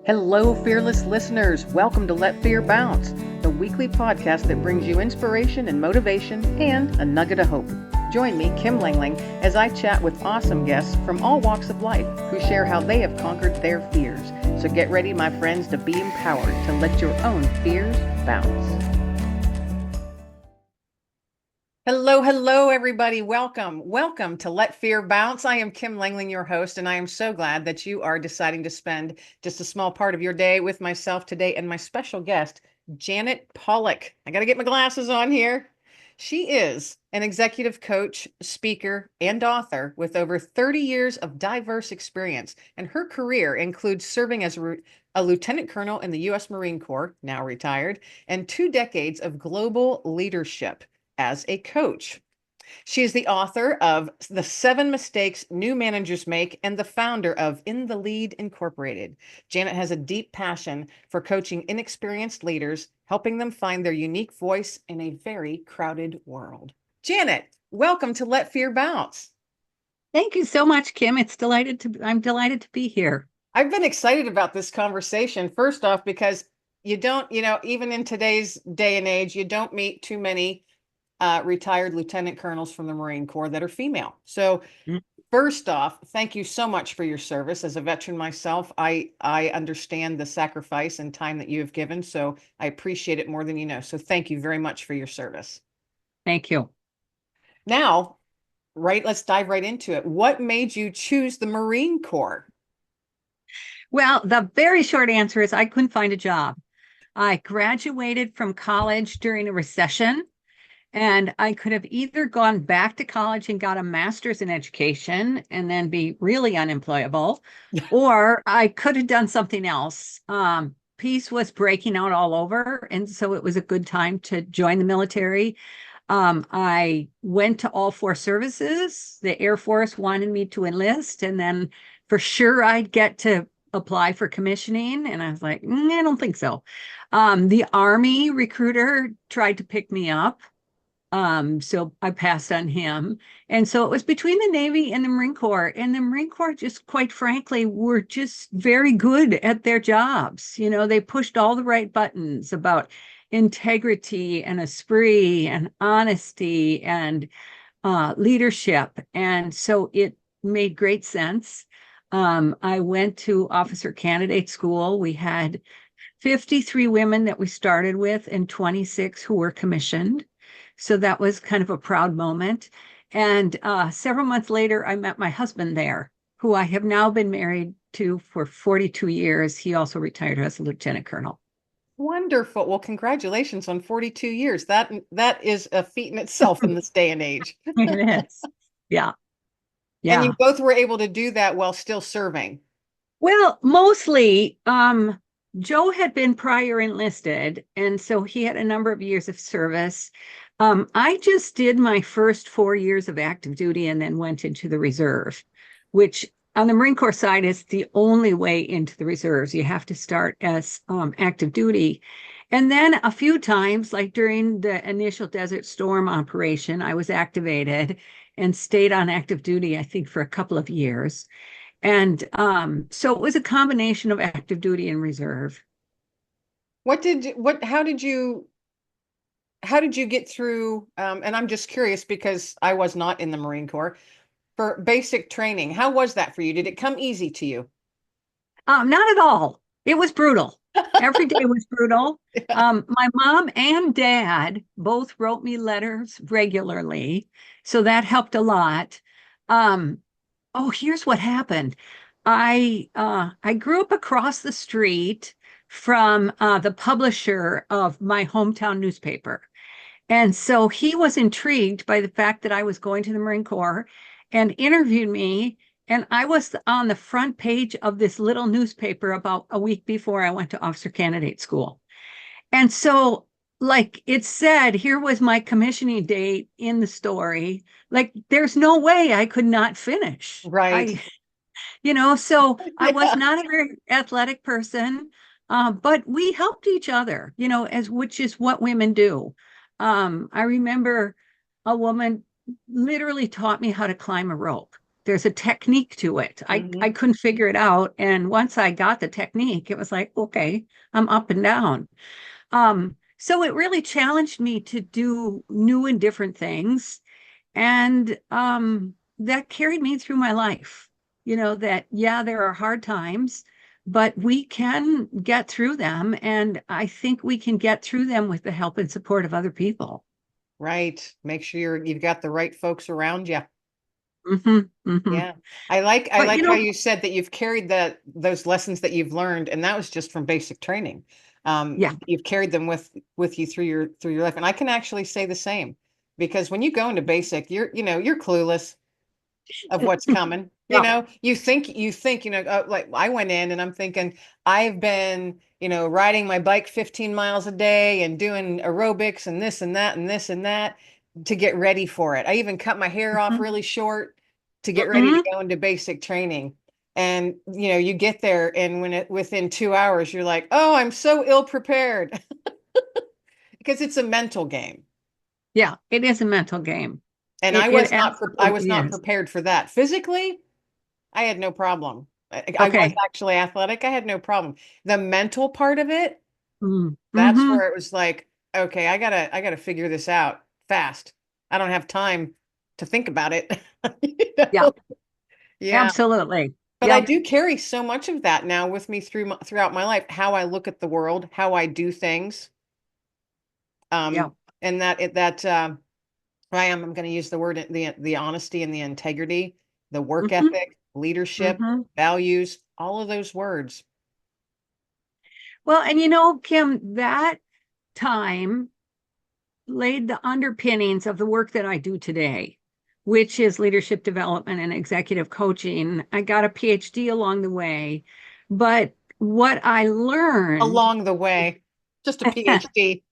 Hello, fearless listeners. Welcome to Let Fear Bounce, the weekly podcast that brings you inspiration and motivation and a nugget of hope. Join me, Kim Langling, as I chat with awesome guests from all walks of life who share how they have conquered their fears. So get ready, my friends, to be empowered to let your own fears bounce. Hello, everybody. Welcome to Let Fear Bounce. I am Kim Langling, your host, and I am so glad that you are deciding to spend just a small part of your day with myself today and my special guest, Janet Polach. I got to get my glasses on here. She is an executive coach, speaker, and author with over 30 years of diverse experience, and her career includes serving as a lieutenant colonel in the U.S. Marine Corps, now retired, and 2 decades of global leadership as a coach. She is the author of The 7 Mistakes New Managers Make and the founder of In the Lead Incorporated. Janet has a deep passion for coaching inexperienced leaders, helping them find their unique voice in a very crowded world. Janet, welcome to Let Fear Bounce. Thank you so much, Kim. I'm delighted to be here. I've been excited about this conversation, first off, because you don't, even in today's day and age, you don't meet too many retired lieutenant colonels from the Marine Corps that are female. So first off, thank you so much for your service. As a veteran myself, I understand the sacrifice and time that you have given. So I appreciate it more than you know. So thank you very much for your service. Thank you. Now, let's dive right into it. What made you choose the Marine Corps? Well, the very short answer is I couldn't find a job. I graduated from college during a recession. And I could have either gone back to college and got a master's in education and then be really unemployable, or I could have done something else. Peace was breaking out all over, and so it was a good time to join the military. I went to all 4 services. The Air Force wanted me to enlist, and then for sure I'd get to apply for commissioning. And I was like, I don't think so. The Army recruiter tried to pick me up. So I passed on him. And so it was between the Navy and the Marine Corps. And the Marine Corps, just quite frankly, were just very good at their jobs. They pushed all the right buttons about integrity and esprit and honesty and leadership. And so it made great sense. I went to officer candidate school. We had 53 women that we started with and 26 who were commissioned. So that was kind of a proud moment. And several months later, I met my husband there, who I have now been married to for 42 years. He also retired as a lieutenant colonel. Wonderful. Well, congratulations on 42 years. That is a feat in itself in this day and age. It is. Yeah. And you both were able to do that while still serving. Well, mostly, Joe had been prior enlisted, and so he had a number of years of service. I just did my first 4 years of active duty and then went into the reserve, which on the Marine Corps side is the only way into the reserves. You have to start as active duty. And then a few times, like during the initial Desert Storm operation, I was activated and stayed on active duty, I think, for a couple of years. And so it was a combination of active duty and reserve. How did you get through, and I'm just curious because I was not in the Marine Corps, for basic training? How was that for you? Did it come easy to you? Not at all. It was brutal. Every day was brutal. Yeah. My mom and dad both wrote me letters regularly, so that helped a lot. Here's what happened. I grew up across the street from the publisher of my hometown newspaper. And so he was intrigued by the fact that I was going to the Marine Corps and interviewed me. And I was on the front page of this little newspaper about a week before I went to officer candidate school. And so, like it said, here was my commissioning date in the story. Like, there's no way I could not finish. Right. So I was not a very athletic person, but we helped each other, which is what women do. I remember a woman literally taught me how to climb a rope. There's a technique to it. I couldn't figure it out. And once I got the technique, it was like, okay, I'm up and down. So it really challenged me to do new and different things. And that carried me through my life. That, yeah, there are hard times, but we can get through them. And I think we can get through them with the help and support of other people. Right. Make sure you've got the right folks around you. Hmm. Hmm. Yeah. I But like how you said that you've carried those lessons that you've learned, and that was just from basic training. yeah. You've carried them with you through your life. And I can actually say the same, because when you go into basic, you're clueless of what's coming. Yeah. Like I went in and I'm thinking, I've been, riding my bike 15 miles a day and doing aerobics and this and that and this and that to get ready for it. I even cut my hair off really short to get ready to Hmm. go into basic training. And you get there, and within 2 hours, you're like, oh, I'm so ill prepared. Because it's a mental game. Yeah, it is a mental game. And It I was absolutely not is. prepared for that. Physically, I had no problem. I was Okay. actually athletic. I had no problem. The mental part of it, that's Mm-hmm. where it was like, okay, I gotta figure this out fast. I don't have time to think about it. You Yeah, know? Yeah. absolutely. But I Yep. do carry so much of that now with me throughout my life, how I look at the world, how I do things. Yep. And I'm going to use the word, the honesty and the integrity, the work Hmm. ethic, leadership, Hmm. values, all of those words. Well, and Kim, that time laid the underpinnings of the work that I do today, which is leadership development and executive coaching. I got a PhD along the way, but what I learned Along the way, just a PhD.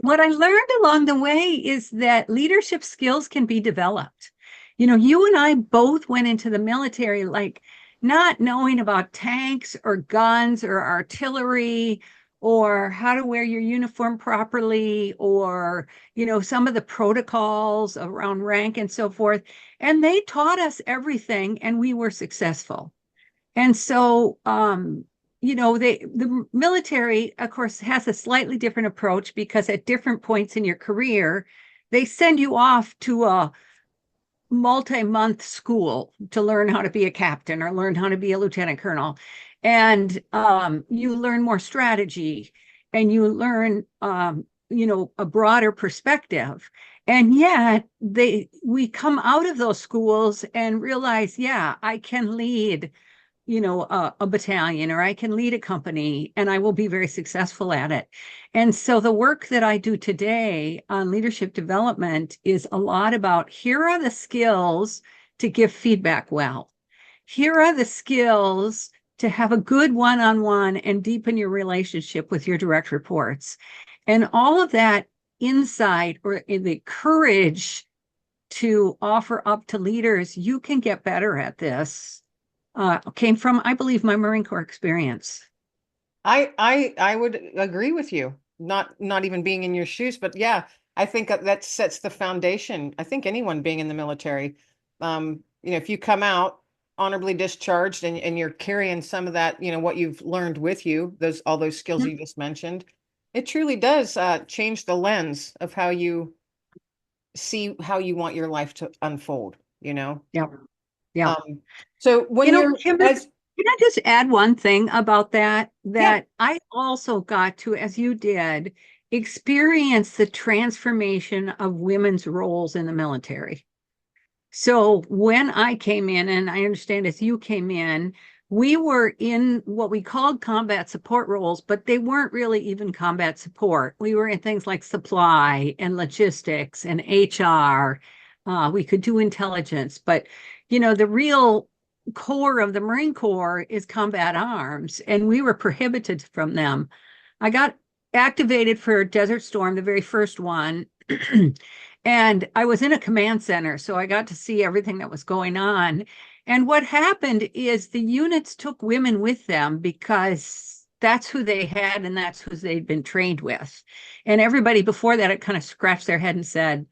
what I learned along the way is that leadership skills can be developed. You and I both went into the military like not knowing about tanks or guns or artillery or how to wear your uniform properly or some of the protocols around rank and so forth. And they taught us everything and we were successful. And so, the military, of course, has a slightly different approach because at different points in your career, they send you off to a multi-month school to learn how to be a captain or learn how to be a lieutenant colonel. And you learn more strategy and you learn, a broader perspective. And yet we come out of those schools and realize, yeah, I can lead a battalion or I can lead a company and I will be very successful at it. And so the work that I do today on leadership development is a lot about here are the skills to give feedback well. Here are the skills to have a good one-on-one and deepen your relationship with your direct reports. And all of that insight or the courage to offer up to leaders, you can get better at this came from, I believe, my Marine Corps experience. I would agree with you. Not even being in your shoes, but yeah, I think that sets the foundation. I think anyone being in the military, if you come out honorably discharged and you're carrying some of that, what you've learned with you, all those skills Mhm. you just mentioned, it truly does change the lens of how you see how you want your life to unfold, you know? Yeah, yeah. Um, so when you're Kimberly, as can I just add one thing about that? Yeah, That I also got to, as you did, experience the transformation of women's roles in the military. So when I came in, and I understand as you came in, we were in what we called combat support roles, but they weren't really even combat support. We were in things like supply and logistics and HR. We could do intelligence, but the real core of the Marine Corps is combat arms, and we were prohibited from them. I got activated for Desert Storm, the very first one. And I was in a command center, so I got to see everything that was going on. And what happened is the units took women with them because that's who they had and that's who they'd been trained with. And everybody before that had kind of scratched their head and said,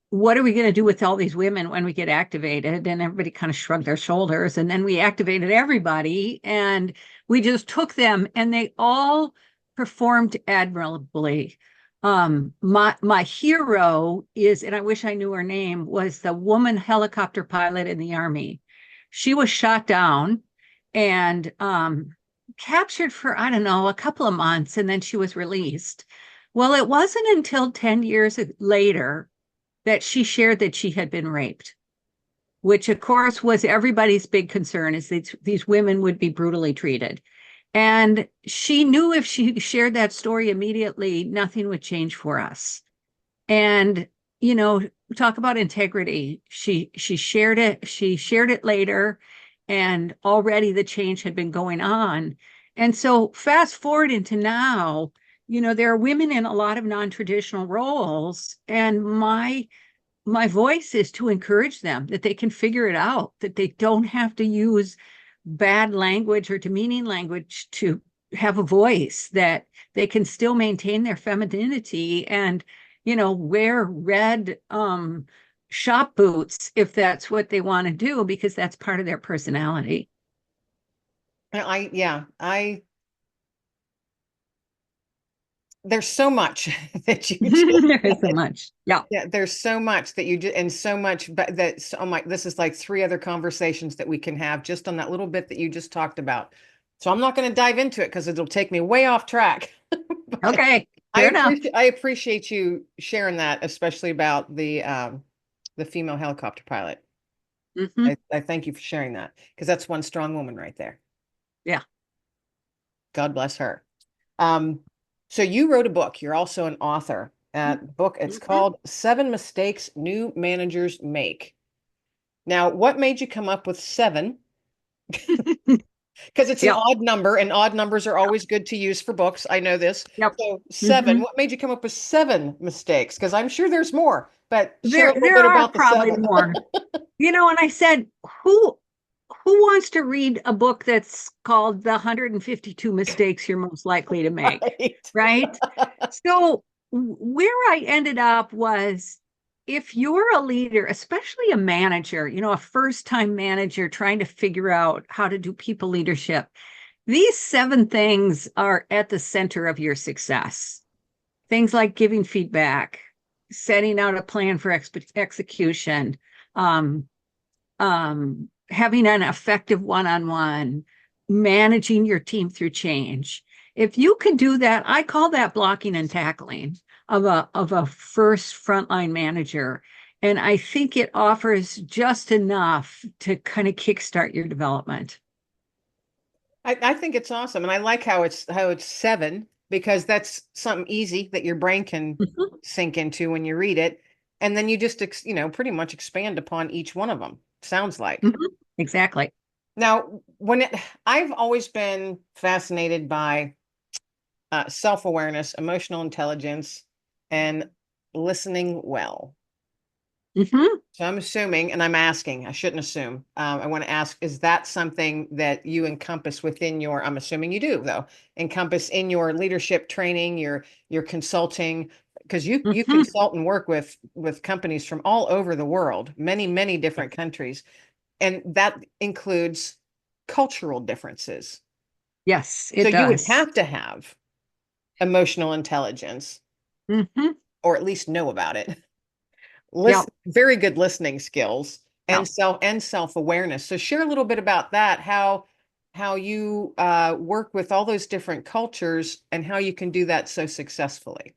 what are we going to do with all these women when we get activated? And everybody kind of shrugged their shoulders. And then we activated everybody and we just took them and they all performed admirably. My hero is, and I wish I knew her name, was the woman helicopter pilot in the Army. She was shot down and captured for, I don't know, a couple of months, and then she was released. Well, it wasn't until 10 years later that she shared that she had been raped, which of course was everybody's big concern, is these women would be brutally treated. And she knew if she shared that story immediately, nothing would change for us. And, you know, talk about integrity. She shared it later, and already the change had been going on. And so fast forward into now, you know, there are women in a lot of non-traditional roles, and my voice is to encourage them that they can figure it out, that they don't have to use bad language or demeaning language to have a voice, that they can still maintain their femininity and, you know, wear red shop boots if that's what they want to do, because that's part of their personality. Yeah, there's so much that you just There is so said. much. Yeah. Yeah, there's so much that you do, and so much that, oh my, this is like three other conversations that we can have just on that little bit that you just talked about. So I'm not going to dive into it because it'll take me way off track. But Okay. Fair enough. I appreciate you sharing that, especially about the female helicopter pilot. Hmm. I thank you for sharing that because that's one strong woman right there. Yeah. God bless her. Um, so you wrote a book. You're also an author. Book. It's Hmm. called Seven Mistakes New Managers Make. Now, what made you come up with seven? Because it's an Yep. odd number, and odd numbers are always good to use for books. I know this. Yep. So seven. Hmm. What made you come up with seven mistakes? Because I'm sure there's more, but share a little There bit are about the probably seven. more. You know, and I said, who who wants to read a book that's called The 152 Mistakes You're Most Likely to Make? Right. Right? So where I ended up was, if you're a leader, especially a manager, you know, a first-time manager trying to figure out how to do people leadership, these seven things are at the center of your success. Things like giving feedback, setting out a plan for execution, um, having an effective one-on-one, managing your team through change. If you can do that, I call that blocking and tackling of a first frontline manager. And I think it offers just enough to kind of kickstart your development. I think it's awesome, and I like how it's seven because that's something easy that your brain can Mhm. sink into when you read it, and then you just pretty much expand upon each one of them. Sounds like. Mhm. Exactly. Now, I've always been fascinated by self-awareness, emotional intelligence, and listening well. Mhm. So I'm assuming, and I'm asking, I shouldn't assume. I want to ask, is that something that you encompass within your, I'm assuming you do though, encompass in your leadership training, your consulting, because you Mhm. consult and work with companies from all over the world, many different countries, and that includes cultural differences. Yes, So it you would does. have to have emotional intelligence, Mhm. or at least know about it. Yep. Very good listening skills Yep. and self-awareness. So share a little bit about that, how you work with all those different cultures and how you can do that so successfully.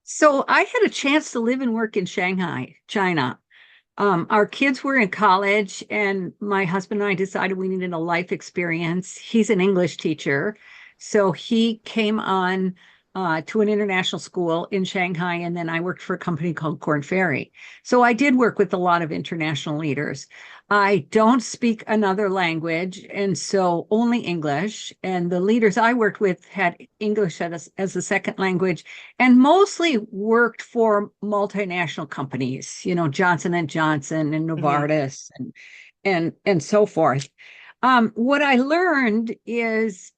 So I had a chance to live and work in Shanghai, China. Our kids were in college, and my husband and I decided we needed a life experience. He's an English teacher, so he came on to an international school in Shanghai, and then I worked for a company called Corn Ferry. So I did work with a lot of international leaders. I don't speak another language, and so only English. And the leaders I worked with had English as a second language, and mostly worked for multinational companies, you know, Johnson and Johnson and Hmm. Novartis and so forth. What I learned is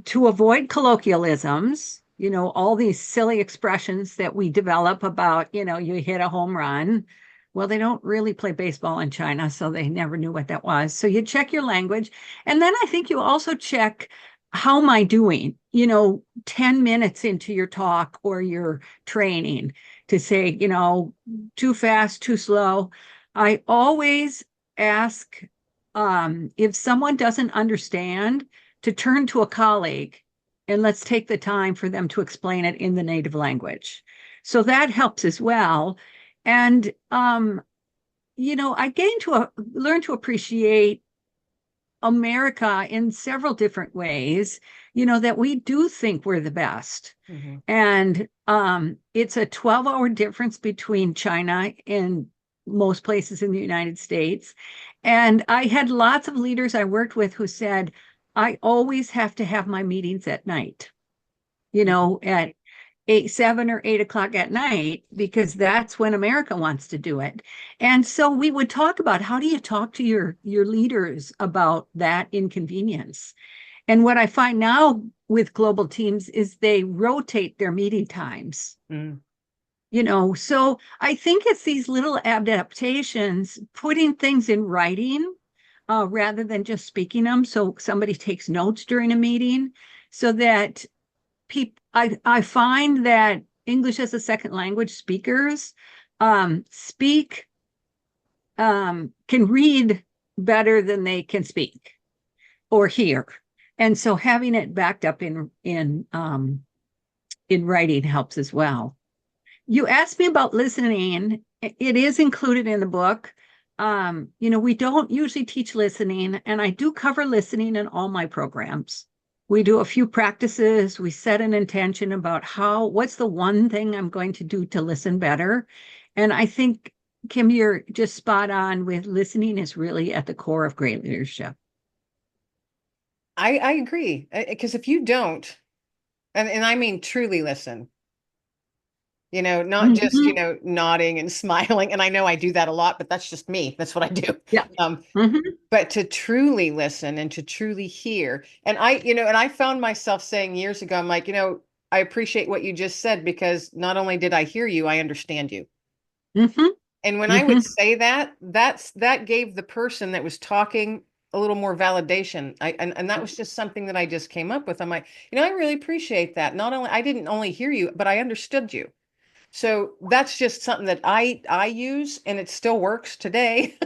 to avoid colloquialisms, all these silly expressions that we develop about, you hit a home run. Well, they don't really play baseball in China, so they never knew what that was. So you check your language. And then I think you also check, how am I doing? 10 minutes into your talk or your training, to say, too fast, too slow. I always ask, if someone doesn't understand, to turn to a colleague and let's take the time for them to explain it in the native language. So that helps as well. And I learn to appreciate America in several different ways, that we do think we're the best. Mm-hmm. And it's a 12-hour difference between China and most places in the United States. And I had lots of leaders I worked with who said, I always have to have my meetings at night, at 7 or 8 o'clock at night, because that's when America wants to do it. And so we would talk about, how do you talk to your leaders about that inconvenience? And what I find now with global teams is they rotate their meeting times. Mm. So I think it's these little adaptations, putting things in writing rather than just speaking them. So somebody takes notes during a meeting, so that I find that English as a second language speakers can read better than they can speak or hear. And so having it backed up in writing helps as well. You asked me about listening. It is included in the book. We don't usually teach listening, and I do cover listening in all my programs. We do a few practices. We set an intention about what's the one thing I'm going to do to listen better. And I think, Kim, you're just spot on with listening is really at the core of great leadership. I agree. Because if you don't, and I mean truly listen, not just, Mhm. nodding and smiling. And I know I do that a lot, but that's just me. That's what I do. Yeah. Um, Mhm. but to truly listen and to truly hear. And I found myself saying years ago, I'm like, I appreciate what you just said, because not only did I hear you, I understand you. Mhm. And when I would Mhm. say that, that gave the person that was talking a little more validation. And that was just something that I just came up with. I'm like, I really appreciate that. Not only I didn't only hear you, but I understood you. So that's just something that I use, and it still works today.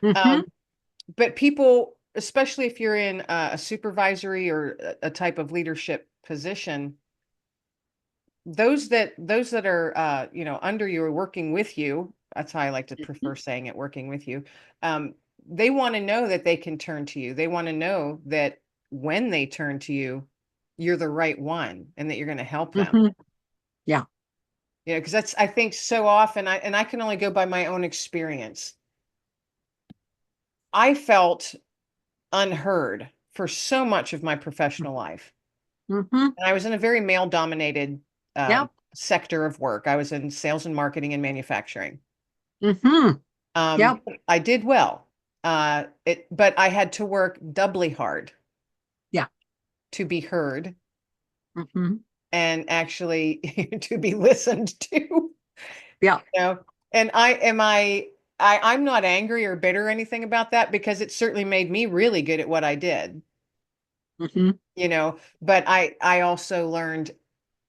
Mhm. Um, but people, especially if you're in a supervisory or a type of leadership position, those that are under you or working with you, that's how I like to prefer saying it, working with you. um, they want to know that they can turn to you. They want to know that when they turn to you, you're the right one and that you're going to help them. Mhm. Yeah. Because that's, I think, so often, I can only go by my own experience. I felt unheard for so much of my professional life. Mhm. And I was in a very male dominated Yep. sector of work. I was in sales and marketing and manufacturing. Mhm. Yep. I did well. But I had to work doubly hard Yeah. to be heard Mhm. and actually to be listened to. Yeah. And I'm not angry or bitter or anything about that, because it certainly made me really good at what I did. Mhm. But I also learned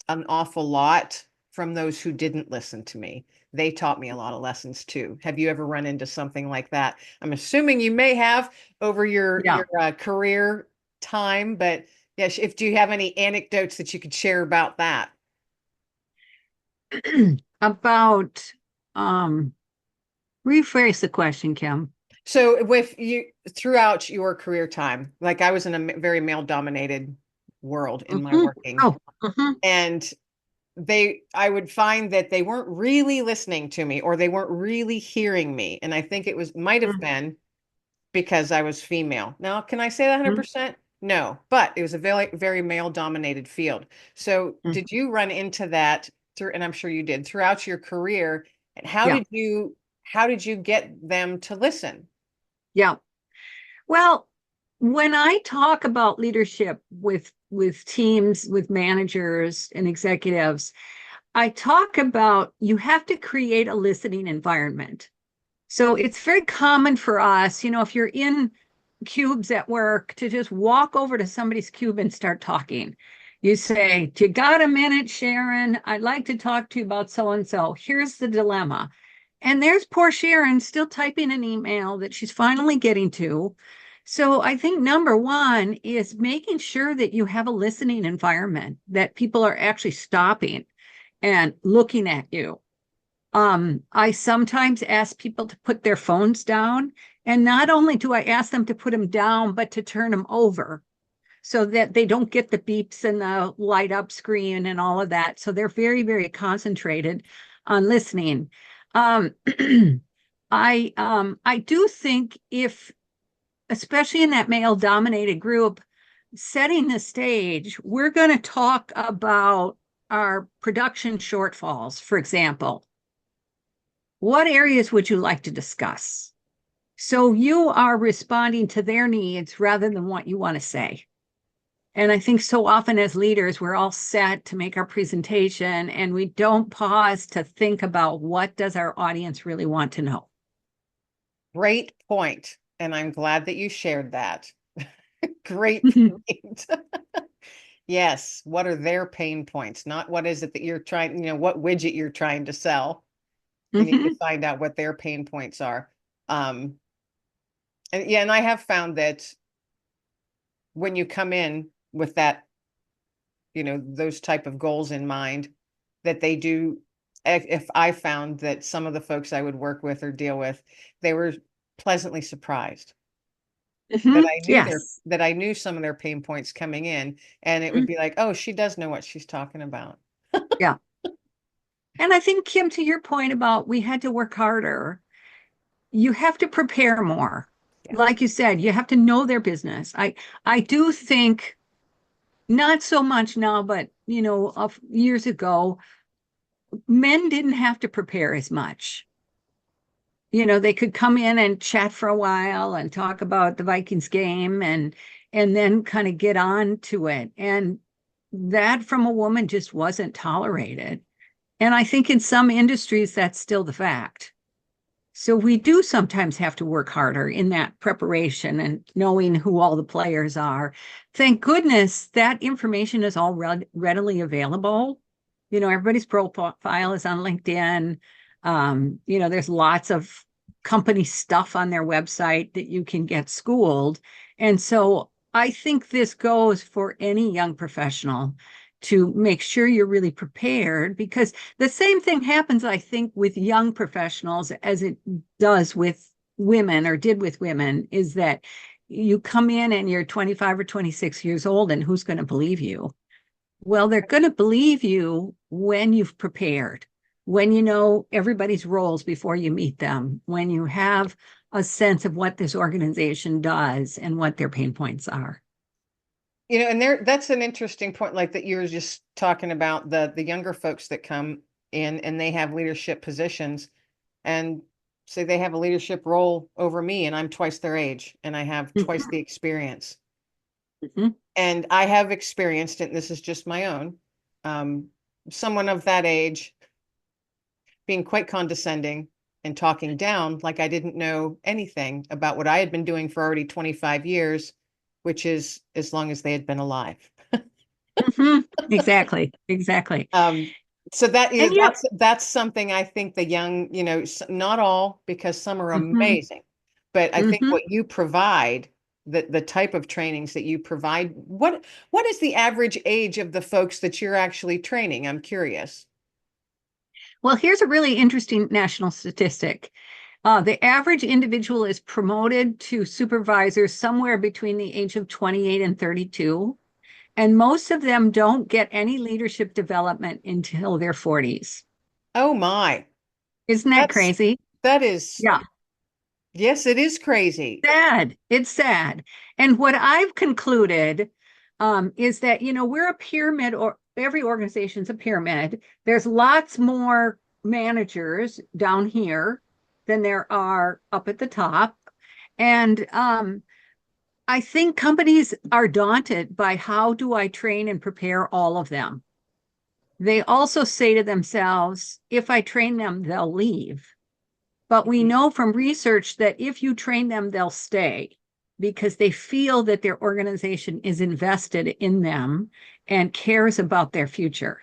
an awful lot from those who didn't listen to me. They taught me a lot of lessons too. Have you ever run into something like that? I'm assuming you may have over your Yeah. career time, but yes, if do you have any anecdotes that you could share about that? About rephrase the question, Kim. So with you throughout your career time, like I was in a very male dominated world in my Mhm. working, Oh. Mhm. and I would find that they weren't really listening to me, or they weren't really hearing me. And I think it might have been because I was female. Now, can I say that Mhm. 100%? No, but it was a very, very male dominated field. So Mhm. did you run into that through, and I'm sure you did, throughout your career? And Yeah. how did you get them to listen? Yeah. Well, when I talk about leadership with with teams, with managers and executives, I talk about you have to create a listening environment. So it's very common for us, if you're in cubes at work, to just walk over to somebody's cube and start talking. You say, "Do you got a minute, Sharon? I'd like to talk to you about so and so. Here's the dilemma." And there's poor Sharon still typing an email that she's finally getting to. So I think number one is making sure that you have a listening environment, that people are actually stopping and looking at you. I sometimes ask people to put their phones down. And not only do I ask them to put them down, but to turn them over so that they don't get the beeps and the light up screen and all of that. So they're very, very concentrated on listening. Um, I do think, if, especially in that male dominated group, setting the stage, we're going to talk about our production shortfalls, for example. What areas would you like to discuss? So you are responding to their needs rather than what you want to say. And I think so often as leaders, we're all set to make our presentation and we don't pause to think about, what does our audience really want to know? Great point. And I'm glad that you shared that. Great point. Yes. What are their pain points? Not what is it that you're trying, what widget you're trying to sell. You need to find out what their pain points are. And I have found that when you come in with that, those type of goals in mind, that they do, if I found that some of the folks I would work with or deal with, they were pleasantly surprised Yes. that I knew some of their pain points coming in, and it would be like, oh, she does know what she's talking about. Yeah. And I think, Kim, to your point about we had to work harder, you have to prepare more. Yeah. Like you said, you have to know their business. I do think, not so much now, but years ago, men didn't have to prepare as much. They could come in and chat for a while and talk about the Vikings game and then kind of get on to it. And that from a woman just wasn't tolerated. And I think in some industries, that's still the fact. So we do sometimes have to work harder in that preparation and knowing who all the players are. Thank goodness that information is all readily available. Everybody's profile is on LinkedIn. There's lots of company stuff on their website that you can get schooled. And so I think this goes for any young professional to make sure you're really prepared, because the same thing happens, I think, with young professionals as it does with women, or did with women, is that you come in and you're 25 or 26 years old, and who's going to believe you? Well, they're going to believe you when you've prepared, when you know everybody's roles before you meet them, when you have a sense of what this organization does and what their pain points are. And that's an interesting point, like that you're just talking about the younger folks that come in and they have leadership positions, and say they have a leadership role over me, and I'm twice their age and I have twice the experience. And I have experienced it, and this is just my own, someone of that age being quite condescending and talking down like I didn't know anything about what I had been doing for already 25 years, which is as long as they had been alive. Exactly. Exactly. So And yeah. that's something I think the young, not all, because some are Mhm. amazing, but I think Mhm. what you provide, the type of trainings that you provide, what is the average age of the folks that you're actually training? I'm curious. Well, here's a really interesting national statistic. The average individual is promoted to supervisor somewhere between the age of 28 and 32. And most of them don't get any leadership development until their 40s. Oh my, Isn't that that's crazy? that is Yeah, yes, it is crazy. sad. It's sad. And what I've concluded is that, we're a pyramid, or every organization's a pyramid. There's lots more managers down here than there are up at the top. And I think companies are daunted by how do I train and prepare all of them. They also say to themselves, if I train them, they'll leave. But we know from research that if you train them, they'll stay because they feel that their organization is invested in them and cares about their future.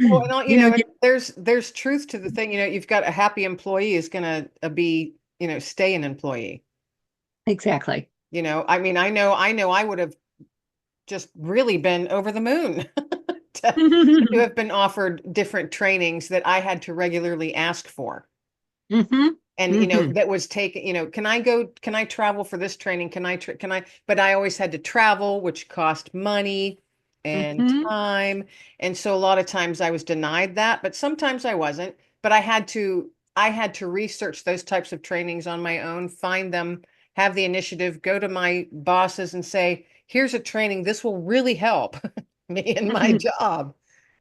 Well, and all, You know, there's truth to the thing. You've got a happy employee is going to be, stay an employee. exactly. I mean, I know I would have just really been over the moon to have been offered different trainings that I had to regularly ask for. Mm-hmm. And Mm-hmm. that was taken, can I travel for this training, but I always had to travel, which cost money and Mm-hmm. time, and so a lot of times I was denied that, but sometimes I wasn't. But I had to research those types of trainings on my own, find them, have the initiative, go to my bosses and say, here's a training, this will really help me in my Mm-hmm. job,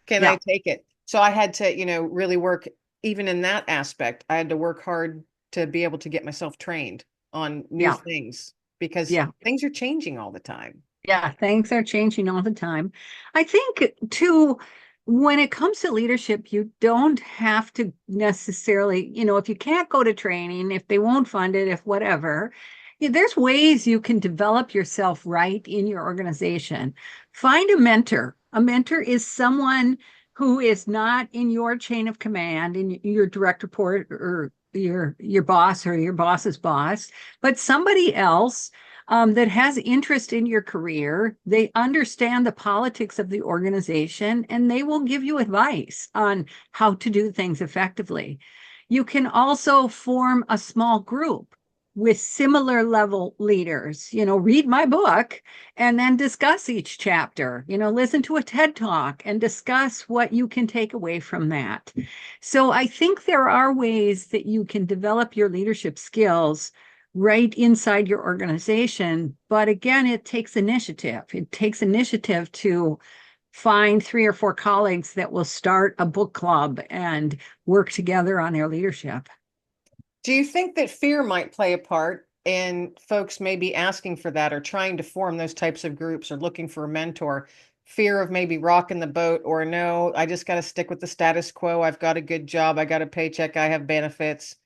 can I Yeah. take it? So I had to really work. Even in that aspect, I had to work hard to be able to get myself trained on new Yeah. things because Yeah. things are changing all the time. Yeah, things are changing all the time. I think, too, when it comes to leadership, you don't have to necessarily, if you can't go to training, if they won't fund it, if whatever, there's ways you can develop yourself right in your organization. Find a mentor. A mentor is someone who is not in your chain of command, in your direct report or your boss or your boss's boss, but somebody else that has interest in your career. They understand the politics of the organization and they will give you advice on how to do things effectively. You can also form a small group with similar level leaders, read my book and then discuss each chapter, listen to a TED talk and discuss what you can take away from that. So I think there are ways that you can develop your leadership skills right inside your organization. But again, it takes initiative. It takes initiative to find 3 or 4 colleagues that will start a book club and work together on their leadership. Do you think that fear might play a part in folks maybe asking for that or trying to form those types of groups or looking for a mentor? Fear of maybe rocking the boat, or no, I just got to stick with the status quo. I've got a good job. I got a paycheck. I have benefits.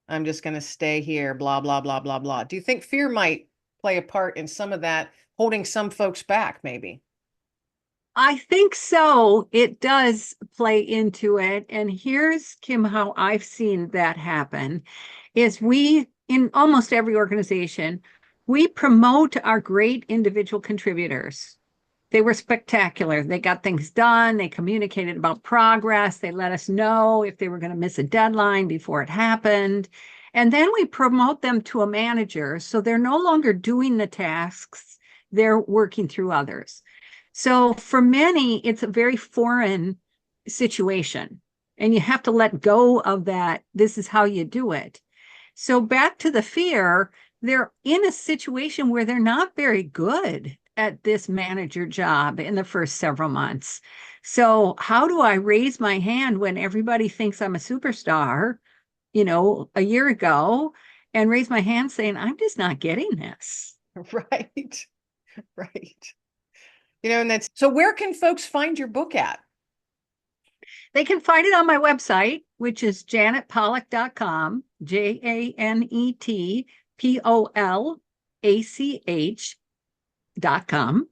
I'm just going to stay here, blah, blah, blah, blah, blah. Do you think fear might play a part in some of that, holding some folks back, maybe? I think so. It does play into it. And here's, Kim, how I've seen that happen is we, in almost every organization, we promote our great individual contributors. They were spectacular. They got things done. They communicated about progress. They let us know if they were going to miss a deadline before it happened. And then we promote them to a manager. So they're no longer doing the tasks, they're working through others. So for many, it's a very foreign situation. And you have to let go of that. This is how you do it. So back to the fear, they're in a situation where they're not very good at this manager job in the first several months. So how do I raise my hand when everybody thinks I'm a superstar, a year ago, and raise my hand saying, I'm just not getting this? Right. Right. And that's so where can folks find your book at? They can find it on my website, which is janetpolach.com, JANETPOLACH.com.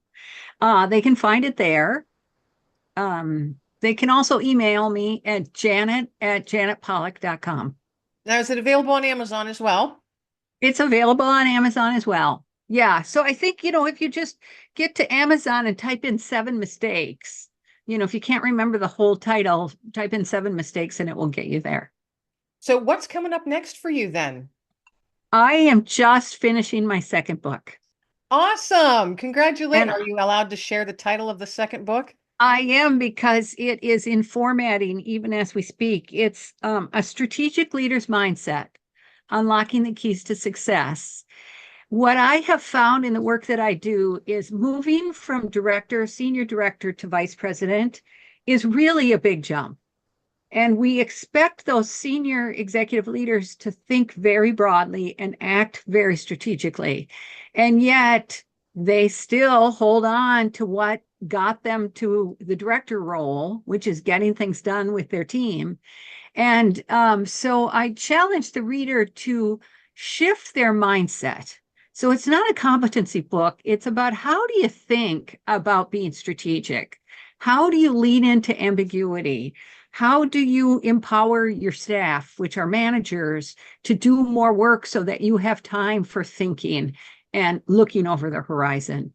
They can find it there. They can also email me at janet@janetpolach.com. Now, is it available on Amazon as well? It's available on Amazon as well. Yeah. So I think, if you just get to Amazon and type in 7 mistakes, if you can't remember the whole title, type in 7 mistakes and it will get you there. So what's coming up next for you then? I am just finishing my second book. Awesome. Congratulations. And Are you allowed to share the title of the second book? I am because it is in formatting even as we speak. It's a strategic leader's mindset, unlocking the keys to success. What I have found in the work that I do is moving from director, senior director to vice president is really a big jump. And we expect those senior executive leaders to think very broadly and act very strategically. And yet they still hold on to what got them to the director role, which is getting things done with their team. And so I challenge the reader to shift their mindset. So it's not a competency book. It's about how do you think about being strategic? How do you lean into ambiguity? How do you empower your staff, which are managers, to do more work so that you have time for thinking and looking over the horizon?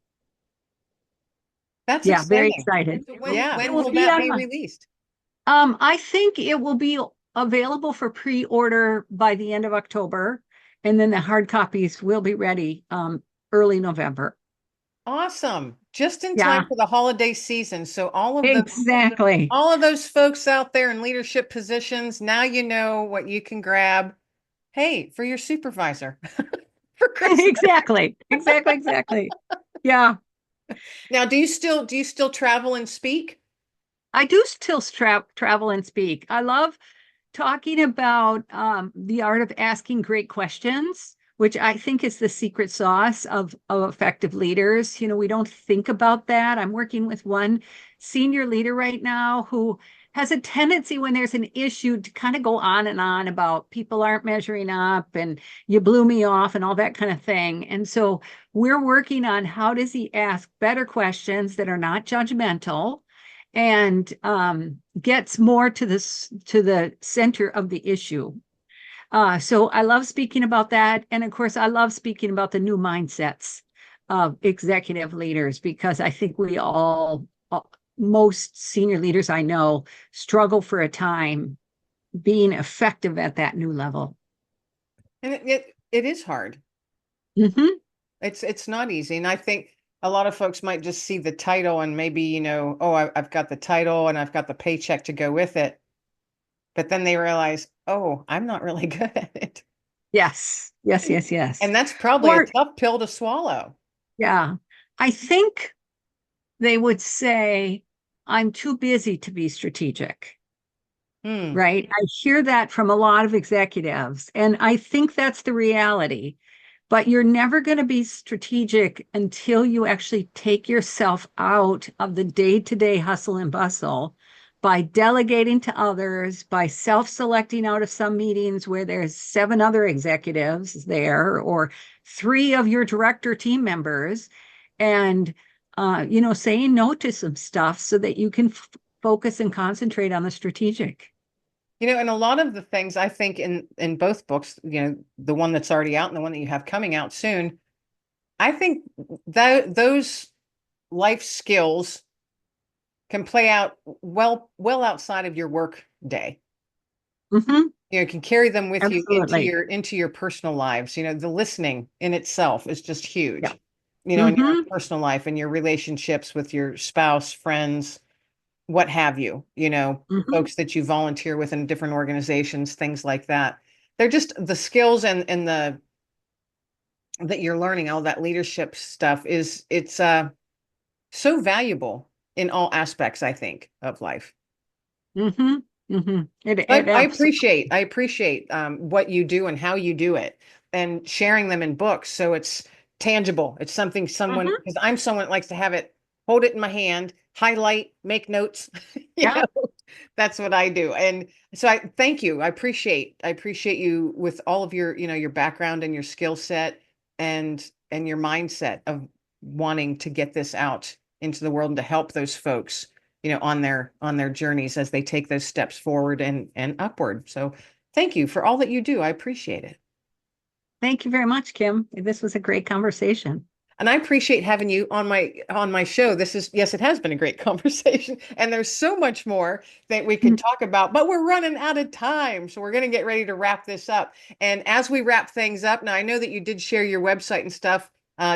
That's Yeah, very exciting. excited. Yeah. It When will will be that be on. released? I think it will be available for pre-order by the end of October, and then the hard copies will be ready early November. Awesome. Just in time Yeah, for the holiday season. So exactly. all of those folks out there in leadership positions, now you know what you can grab. Hey, for your supervisor for Christmas. Exactly. Exactly. Exactly. Yeah. Now, do you still travel and speak? I do still travel and speak. I love talking about the art of asking great questions, which I think is the secret sauce of effective leaders. You know, we don't think about that. I'm working with one senior leader right now who has a tendency when there's an issue to kind of go on and on about people aren't measuring up and you blew me off and all that kind of thing. And so we're working on how does he ask better questions that are not judgmental and gets more to the center of the issue. So I love speaking about that, and of course, I love speaking about the new mindsets of executive leaders because I think we all, most senior leaders I know, struggle for a time being effective at that new level. And it is hard. Mm-hmm. It's not easy. And I think a lot of folks might just see the title and maybe, oh, I've got the title and I've got the paycheck to go with it. But then they realize, oh, I'm not really good at it. Yes, yes, yes, yes. And that's probably a Or tough pill to swallow. yeah, I think they would say, I'm too busy to be strategic, Hmm. right? I hear that from a lot of executives, and I think that's the reality. But you're never going to be strategic until you actually take yourself out of the day-to-day hustle and bustle by delegating to others, by self-selecting out of some meetings where there's 7 other executives there or 3 of your director team members, and saying no to some stuff so that you can focus and concentrate on the strategic. And a lot of the things I think in both books, the one that's already out and the one that you have coming out soon, I think that those life skills can play out well outside of your work day. Mm-hmm. You can carry them with you Absolutely. into your personal lives. The listening in itself is just Yeah. huge. In your Mm-hmm. personal life and your relationships with your spouse, friends, what have you, Mm-hmm. folks that you volunteer with in different organizations, things like that. They're just the skills and the that you're learning, all that leadership stuff it's so valuable in all aspects, I think, of life. Mm-hmm. Mm-hmm. It I absolutely. appreciate what you do and how you do it and sharing them in books. So it's tangible. It's something someone, Mm-hmm. because I'm someone that likes to have it, hold it in my hand, highlight, make notes. You Yeah. know, that's what I do. And so I thank you. I appreciate you with all of your, your background and your skill set and your mindset of wanting to get this out into the world and to help those folks on their journeys as they take those steps forward and upward. So thank you for all that you do. I appreciate it. Thank you very much, Kim. This was a great conversation. And I appreciate having you on my show. This is yes, it has been a great conversation. And there's so much more that we could talk about, but we're running out of time. So we're going to get ready to wrap this up. And as we wrap things up, now I know that you did share your website and stuff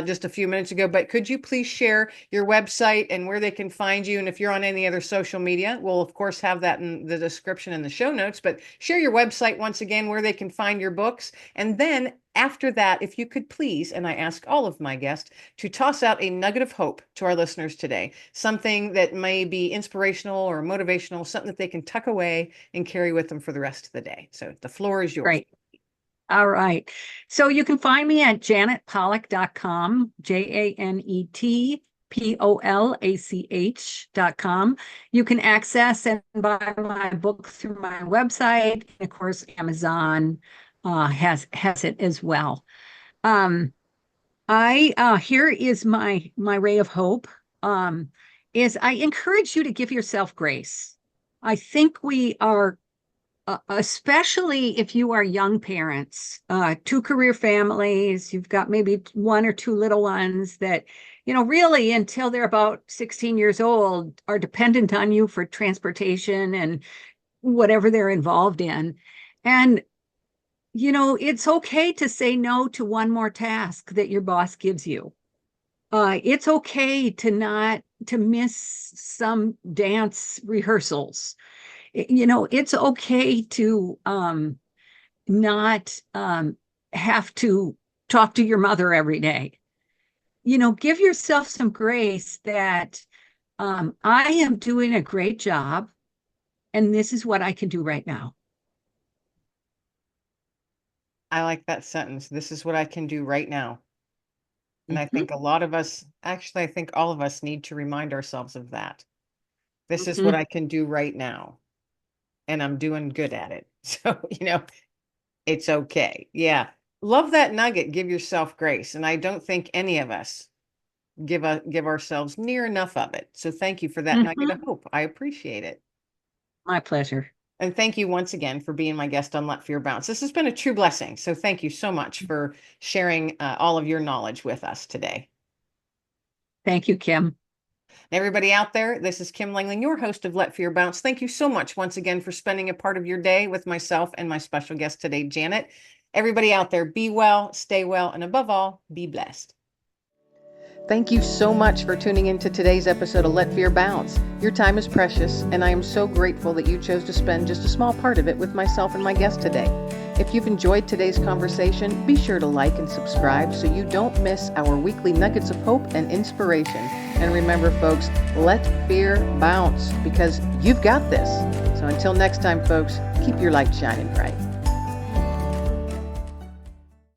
just a few minutes ago, but could you please share your website and where they can find you? And if you're on any other social media, we'll of course have that in the description and the show notes, but share your website once again, where they can find your books. And then after that, if you could please, and I ask all of my guests to toss out a nugget of hope to our listeners today, something that may be inspirational or motivational, something that they can tuck away and carry with them for the rest of the day. So the floor is yours. Great. All right. So you can find me at janetpolach.com, JANETPOLACH.com. You can access and buy my book through my website. Of course, Amazon has it as well. Here is my ray of hope. Is I encourage you to give yourself grace. I think we are, especially if you are young parents, two career families, you've got maybe one or two little ones that, really until they're about 16 years old are dependent on you for transportation and whatever they're involved in. And, it's okay to say no to one more task that your boss gives you. It's okay to miss some dance rehearsals. It's okay to not have to talk to your mother every day. Give yourself some grace that I am doing a great job, and this is what I can do right now. I like that sentence. This is what I can do right now. And I think a lot of us, actually, I think all of us need to remind ourselves of that. This is what I can do right now. And I'm doing good at it. So, it's okay. Yeah. Love that nugget. Give yourself grace. And I don't think any of us give ourselves near enough of it. So thank you for that nugget of hope. I appreciate it. My pleasure. And thank you once again for being my guest on Let Fear Bounce. This has been a true blessing. So thank you so much for sharing all of your knowledge with us today. Thank you, Kim. Everybody out there, this is Kim Langling, your host of Let Fear Bounce. Thank you so much once again for spending a part of your day with myself and my special guest today, Janet. Everybody out there, be well, stay well, and above all, be blessed. Thank you so much for tuning into today's episode of Let Fear Bounce. Your time is precious, and I am so grateful that you chose to spend just a small part of it with myself and my guest today. If you've enjoyed today's conversation, be sure to like and subscribe so you don't miss our weekly nuggets of hope and inspiration. And remember, folks, let fear bounce, because you've got this. So until next time, folks, keep your light shining bright.